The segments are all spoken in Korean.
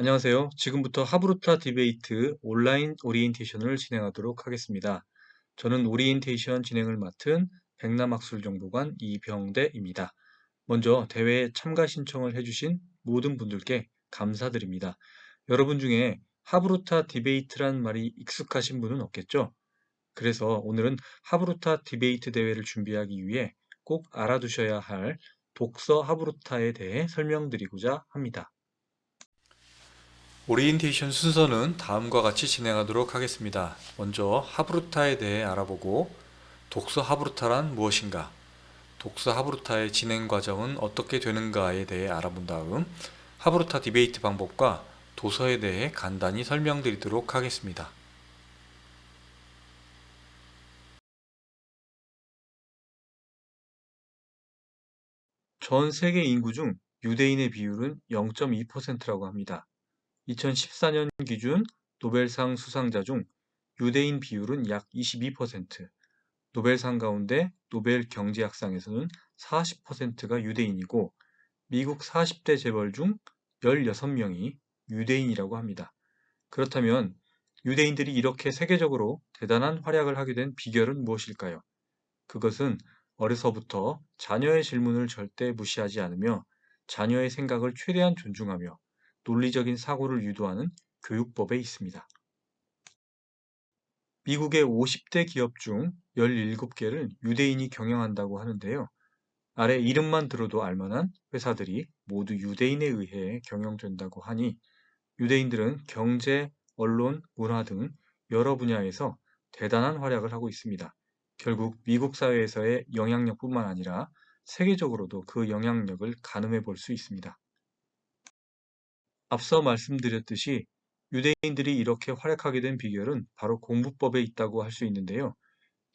안녕하세요. 지금부터 하브루타 디베이트 온라인 오리엔테이션을 진행하도록 하겠습니다. 저는 오리엔테이션 진행을 맡은 백남학술정보관 이병대입니다. 먼저 대회에 참가 신청을 해주신 모든 분들께 감사드립니다. 여러분 중에 하브루타 디베이트란 말이 익숙하신 분은 없겠죠? 그래서 오늘은 하브루타 디베이트 대회를 준비하기 위해 꼭 알아두셔야 할 독서 하브루타에 대해 설명드리고자 합니다. 오리엔테이션 순서는 다음과 같이 진행하도록 하겠습니다. 먼저 하브루타에 대해 알아보고 독서 하브루타란 무엇인가, 독서 하브루타의 진행 과정은 어떻게 되는가에 대해 알아본 다음 하브루타 디베이트 방법과 도서에 대해 간단히 설명드리도록 하겠습니다. 전 세계 인구 중 유대인의 비율은 0.2%라고 합니다. 2014년 기준 노벨상 수상자 중 유대인 비율은 약 22%, 노벨상 가운데 노벨 경제학상에서는 40%가 유대인이고 미국 40대 재벌 중 16명이 유대인이라고 합니다. 그렇다면 유대인들이 이렇게 세계적으로 대단한 활약을 하게 된 비결은 무엇일까요? 그것은 어려서부터 자녀의 질문을 절대 무시하지 않으며 자녀의 생각을 최대한 존중하며 논리적인 사고를 유도하는 교육법에 있습니다. 미국의 50대 기업 중 17개를 유대인이 경영한다고 하는데요. 아래 이름만 들어도 알만한 회사들이 모두 유대인에 의해 경영된다고 하니 유대인들은 경제, 언론, 문화 등 여러 분야에서 대단한 활약을 하고 있습니다. 결국 미국 사회에서의 영향력뿐만 아니라 세계적으로도 그 영향력을 가늠해 볼 수 있습니다. 앞서 말씀드렸듯이 유대인들이 이렇게 활약하게 된 비결은 바로 공부법에 있다고 할 수 있는데요.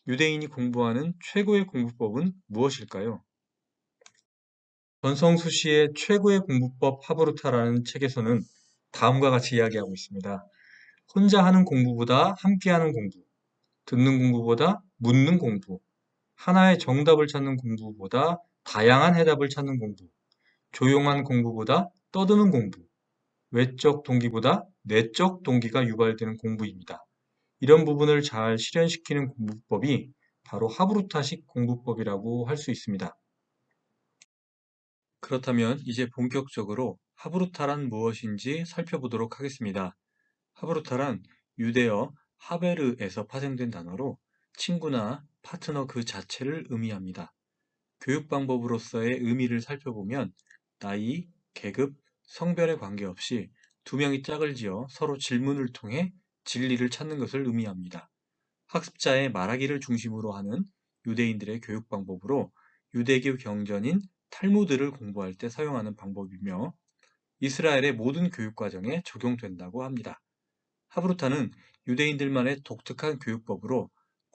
유대인이 공부하는 최고의 공부법은 무엇일까요? 전성수 씨의 최고의 공부법 하브루타라는 책에서는 다음과 같이 이야기하고 있습니다. 혼자 하는 공부보다 함께 하는 공부, 듣는 공부보다 묻는 공부, 하나의 정답을 찾는 공부보다 다양한 해답을 찾는 공부, 조용한 공부보다 떠드는 공부, 외적 동기보다 내적 동기가 유발되는 공부입니다. 이런 부분을 잘 실현시키는 공부법이 바로 하브루타식 공부법이라고 할 수 있습니다. 그렇다면 이제 본격적으로 하브루타란 무엇인지 살펴보도록 하겠습니다. 하브루타란 유대어 하베르에서 파생된 단어로 친구나 파트너 그 자체를 의미합니다. 교육 방법으로서의 의미를 살펴보면 나이, 계급, 성별에 관계없이 두 명이 짝을 지어 서로 질문을 통해 진리를 찾는 것을 의미합니다. 학습자의 말하기를 중심으로 하는 유대인들의 교육 방법으로 유대교 경전인 탈무드를 공부할 때 사용하는 방법이며 이스라엘의 모든 교육 과정에 적용된다고 합니다. 하브루타는 유대인들만의 독특한 교육법으로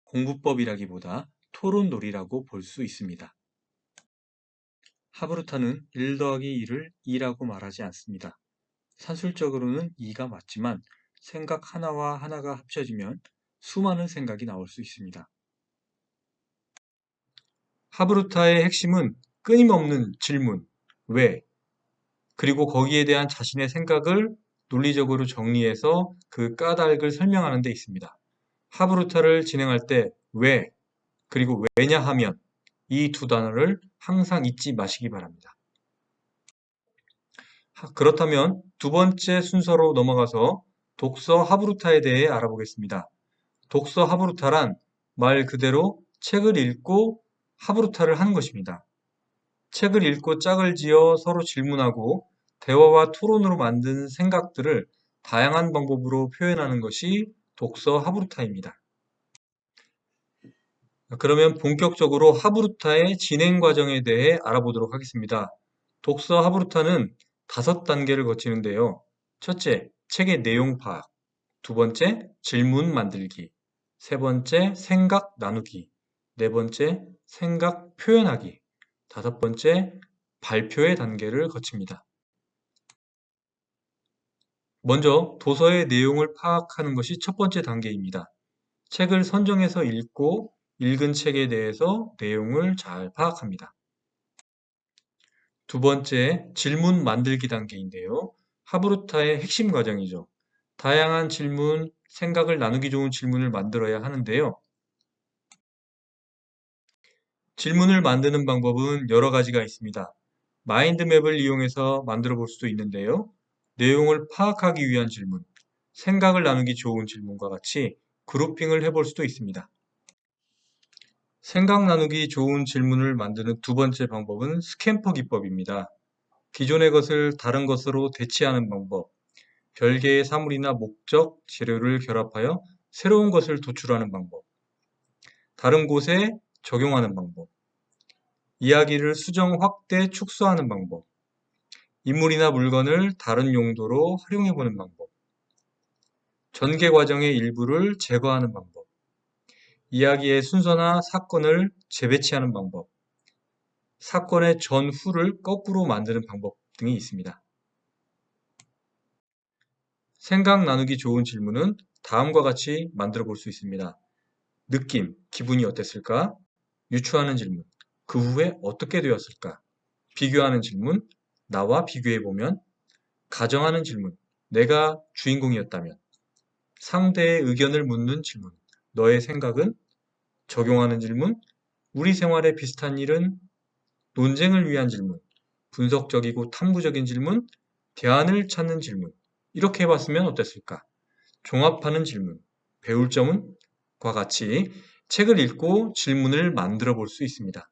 공부법이라기보다 토론놀이라고 볼 수 있습니다. 하브루타는 1 더하기 1을 2라고 말하지 않습니다. 산술적으로는 2가 맞지만 생각 하나와 하나가 합쳐지면 수많은 생각이 나올 수 있습니다. 하브루타의 핵심은 끊임없는 질문, 왜, 그리고 거기에 대한 자신의 생각을 논리적으로 정리해서 그 까닭을 설명하는 데 있습니다. 하브루타를 진행할 때 왜, 그리고 왜냐하면 이 두 단어를 항상 잊지 마시기 바랍니다. 그렇다면 두 번째 순서로 넘어가서 독서 하브루타에 대해 알아보겠습니다. 독서 하브루타란 말 그대로 책을 읽고 하브루타를 하는 것입니다. 책을 읽고 짝을 지어 서로 질문하고 대화와 토론으로 만든 생각들을 다양한 방법으로 표현하는 것이 독서 하브루타입니다. 그러면 본격적으로 하브루타의 진행 과정에 대해 알아보도록 하겠습니다. 독서 하브루타는 5단계를 거치는데요. 첫째, 책의 내용 파악. 두 번째, 질문 만들기. 세 번째, 생각 나누기. 네 번째, 생각 표현하기. 다섯 번째, 발표의 단계를 거칩니다. 먼저 도서의 내용을 파악하는 것이 첫 번째 단계입니다. 책을 선정해서 읽고 읽은 책에 대해서 내용을 잘 파악합니다. 두 번째, 질문 만들기 단계인데요. 하브루타의 핵심 과정이죠. 다양한 질문, 생각을 나누기 좋은 질문을 만들어야 하는데요. 질문을 만드는 방법은 여러 가지가 있습니다. 마인드맵을 이용해서 만들어 볼 수도 있는데요. 내용을 파악하기 위한 질문, 생각을 나누기 좋은 질문과 같이 그룹핑을 해볼 수도 있습니다. 생각 나누기 좋은 질문을 만드는 두 번째 방법은 스캠퍼 기법입니다. 기존의 것을 다른 것으로 대체하는 방법, 별개의 사물이나 목적, 재료를 결합하여 새로운 것을 도출하는 방법, 다른 곳에 적용하는 방법, 이야기를 수정, 확대, 축소하는 방법, 인물이나 물건을 다른 용도로 활용해보는 방법, 전개 과정의 일부를 제거하는 방법, 이야기의 순서나 사건을 재배치하는 방법, 사건의 전후를 거꾸로 만드는 방법 등이 있습니다. 생각 나누기 좋은 질문은 다음과 같이 만들어 볼 수 있습니다. 느낌, 기분이 어땠을까? 유추하는 질문, 그 후에 어떻게 되었을까? 비교하는 질문, 나와 비교해보면, 가정하는 질문, 내가 주인공이었다면, 상대의 의견을 묻는 질문, 너의 생각은? 적용하는 질문, 우리 생활에 비슷한 일은? 논쟁을 위한 질문, 분석적이고 탐구적인 질문, 대안을 찾는 질문. 이렇게 해봤으면 어땠을까? 종합하는 질문, 배울 점은? 과 같이 책을 읽고 질문을 만들어 볼 수 있습니다.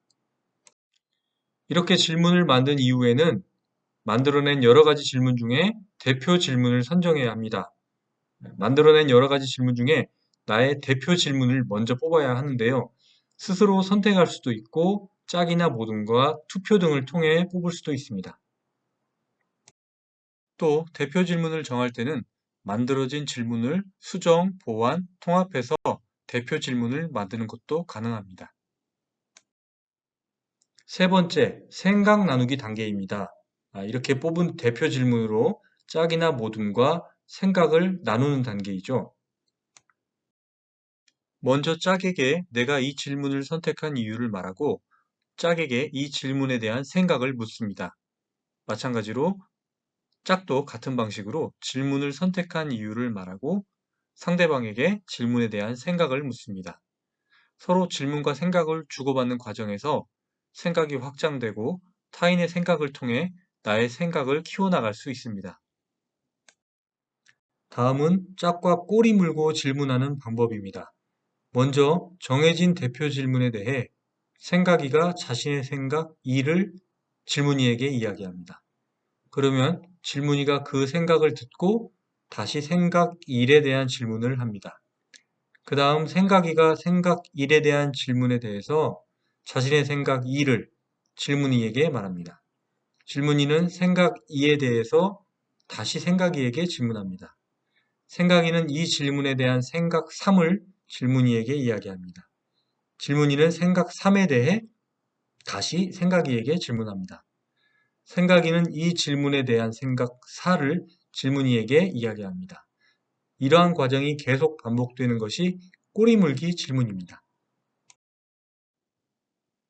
이렇게 질문을 만든 이후에는 만들어낸 여러 가지 질문 중에 대표 질문을 선정해야 합니다. 만들어낸 여러 가지 질문 중에 나의 대표 질문을 먼저 뽑아야 하는데요. 스스로 선택할 수도 있고 짝이나 모둠과 투표 등을 통해 뽑을 수도 있습니다. 또 대표 질문을 정할 때는 만들어진 질문을 수정, 보완, 통합해서 대표 질문을 만드는 것도 가능합니다. 세 번째, 생각 나누기 단계입니다. 이렇게 뽑은 대표 질문으로 짝이나 모둠과 생각을 나누는 단계이죠. 먼저 짝에게 내가 이 질문을 선택한 이유를 말하고 짝에게 이 질문에 대한 생각을 묻습니다. 마찬가지로 짝도 같은 방식으로 질문을 선택한 이유를 말하고 상대방에게 질문에 대한 생각을 묻습니다. 서로 질문과 생각을 주고받는 과정에서 생각이 확장되고 타인의 생각을 통해 나의 생각을 키워나갈 수 있습니다. 다음은 짝과 꼬리 물고 질문하는 방법입니다. 먼저 정해진 대표 질문에 대해 생각이가 자신의 생각 2를 질문이에게 이야기합니다. 그러면 질문이가 그 생각을 듣고 다시 생각 1에 대한 질문을 합니다. 그 다음 생각이가 생각 1에 대한 질문에 대해서 자신의 생각 2를 질문이에게 말합니다. 질문이는 생각 2에 대해서 다시 생각 2에게 질문합니다. 생각 2는 이 질문에 대한 생각 3을 질문이에게 이야기합니다. 질문이는 생각 3에 대해 다시 생각 2에게 질문합니다. 생각 2는 이 질문에 대한 생각 4를 질문이에게 이야기합니다. 이러한 과정이 계속 반복되는 것이 꼬리물기 질문입니다.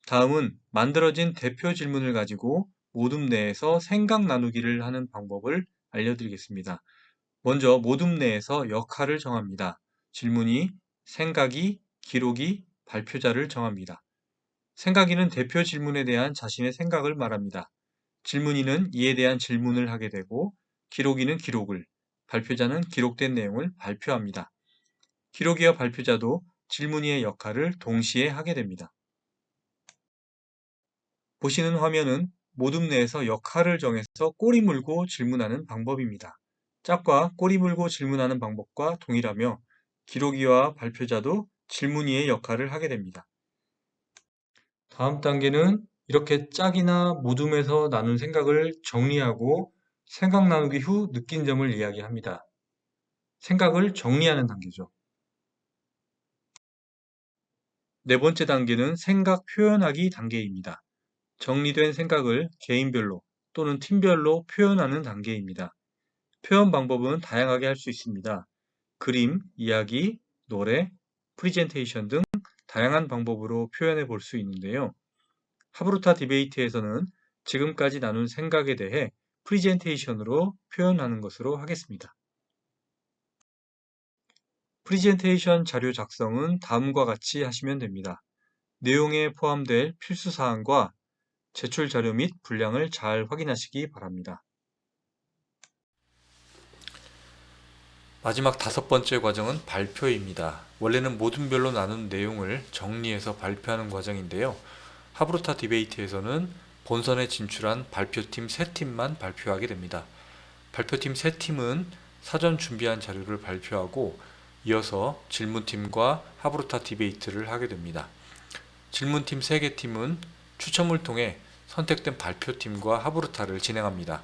다음은 만들어진 대표 질문을 가지고 모둠 내에서 생각 나누기를 하는 방법을 알려드리겠습니다. 먼저 모둠 내에서 역할을 정합니다. 질문이, 생각이, 기록이, 발표자를 정합니다. 생각이는 대표 질문에 대한 자신의 생각을 말합니다. 질문이는 이에 대한 질문을 하게 되고 기록이는 기록을, 발표자는 기록된 내용을 발표합니다. 기록이와 발표자도 질문이의 역할을 동시에 하게 됩니다. 보시는 화면은 모둠 내에서 역할을 정해서 꼬리 물고 질문하는 방법입니다. 짝과 꼬리 물고 질문하는 방법과 동일하며 기록이와 발표자도 질문이의 역할을 하게 됩니다. 다음 단계는 이렇게 짝이나 모둠에서 나눈 생각을 정리하고 생각 나누기 후 느낀 점을 이야기합니다. 생각을 정리하는 단계죠. 네 번째 단계는 생각 표현하기 단계입니다. 정리된 생각을 개인별로 또는 팀별로 표현하는 단계입니다. 표현 방법은 다양하게 할 수 있습니다. 그림, 이야기, 노래, 프리젠테이션 등 다양한 방법으로 표현해 볼 수 있는데요. 하브루타 디베이트에서는 지금까지 나눈 생각에 대해 프리젠테이션으로 표현하는 것으로 하겠습니다. 프리젠테이션 자료 작성은 다음과 같이 하시면 됩니다. 내용에 포함될 필수 사항과 제출 자료 및 분량을 잘 확인하시기 바랍니다. 마지막 5번째 과정은 발표입니다. 원래는 모둠별로 나눈 내용을 정리해서 발표하는 과정인데요. 하브루타 디베이트에서는 본선에 진출한 발표팀 3팀만 발표하게 됩니다. 발표팀 3팀은 사전 준비한 자료를 발표하고 이어서 질문팀과 하브루타 디베이트를 하게 됩니다. 질문팀 3개 팀은 추첨을 통해 선택된 발표팀과 하브루타를 진행합니다.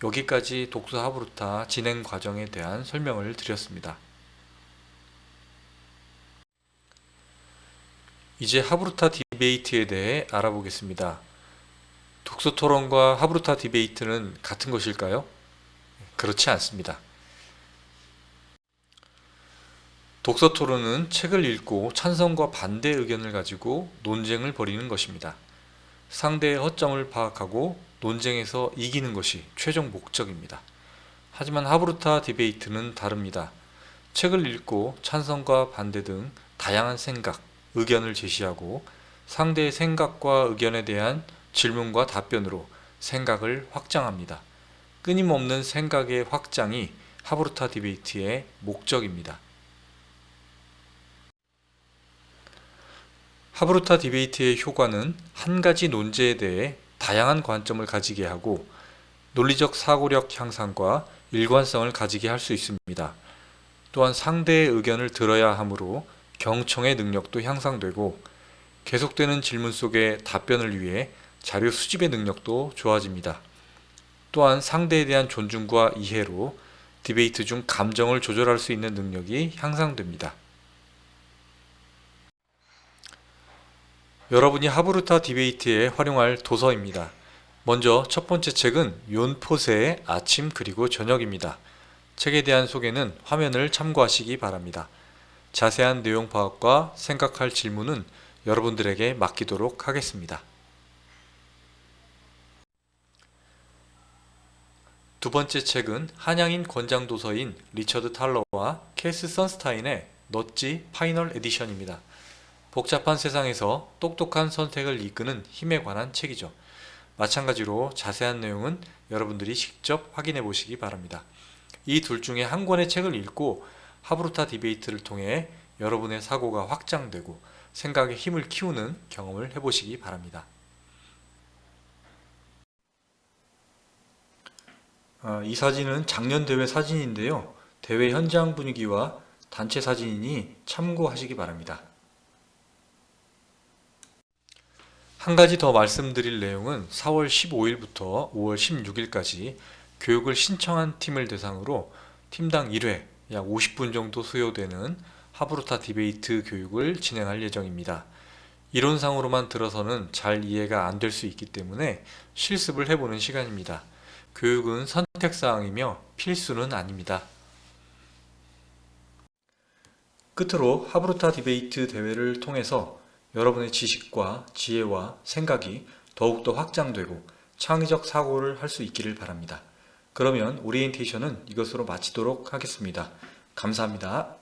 여기까지 독서 하브루타 진행 과정에 대한 설명을 드렸습니다. 이제 하브루타 디베이트에 대해 알아보겠습니다. 독서 토론과 하브루타 디베이트는 같은 것일까요? 그렇지 않습니다. 독서 토론은 책을 읽고 찬성과 반대 의견을 가지고 논쟁을 벌이는 것입니다. 상대의 허점을 파악하고 논쟁에서 이기는 것이 최종 목적입니다. 하지만 하브루타 디베이트는 다릅니다. 책을 읽고 찬성과 반대 등 다양한 생각, 의견을 제시하고 상대의 생각과 의견에 대한 질문과 답변으로 생각을 확장합니다. 끊임없는 생각의 확장이 하브루타 디베이트의 목적입니다. 하브루타 디베이트의 효과는 한 가지 논제에 대해 다양한 관점을 가지게 하고 논리적 사고력 향상과 일관성을 가지게 할 수 있습니다. 또한 상대의 의견을 들어야 하므로 경청의 능력도 향상되고 계속되는 질문 속에 답변을 위해 자료 수집의 능력도 좋아집니다. 또한 상대에 대한 존중과 이해로 디베이트 중 감정을 조절할 수 있는 능력이 향상됩니다. 여러분이 하브루타 디베이트에 활용할 도서입니다. 먼저 첫 번째 책은 욘 포세의 아침 그리고 저녁입니다. 책에 대한 소개는 화면을 참고하시기 바랍니다. 자세한 내용 파악과 생각할 질문은 여러분들에게 맡기도록 하겠습니다. 두 번째 책은 한양인 권장 도서인 리처드 탈러와 캐스 선스타인의 넛지 파이널 에디션입니다. 복잡한 세상에서 똑똑한 선택을 이끄는 힘에 관한 책이죠. 마찬가지로 자세한 내용은 여러분들이 직접 확인해 보시기 바랍니다. 이 둘 중에 한 권의 책을 읽고 하브루타 디베이트를 통해 여러분의 사고가 확장되고 생각의 힘을 키우는 경험을 해보시기 바랍니다. 이 사진은 작년 대회 사진인데요. 대회 현장 분위기와 단체 사진이니 참고하시기 바랍니다. 한 가지 더 말씀드릴 내용은 4월 15일부터 5월 16일까지 교육을 신청한 팀을 대상으로 팀당 1회 약 50분 정도 소요되는 하브루타 디베이트 교육을 진행할 예정입니다. 이론상으로만 들어서는 잘 이해가 안 될 수 있기 때문에 실습을 해보는 시간입니다. 교육은 선택사항이며 필수는 아닙니다. 끝으로 하브루타 디베이트 대회를 통해서 여러분의 지식과 지혜와 생각이 더욱더 확장되고 창의적 사고를 할 수 있기를 바랍니다. 그러면 오리엔테이션은 이것으로 마치도록 하겠습니다. 감사합니다.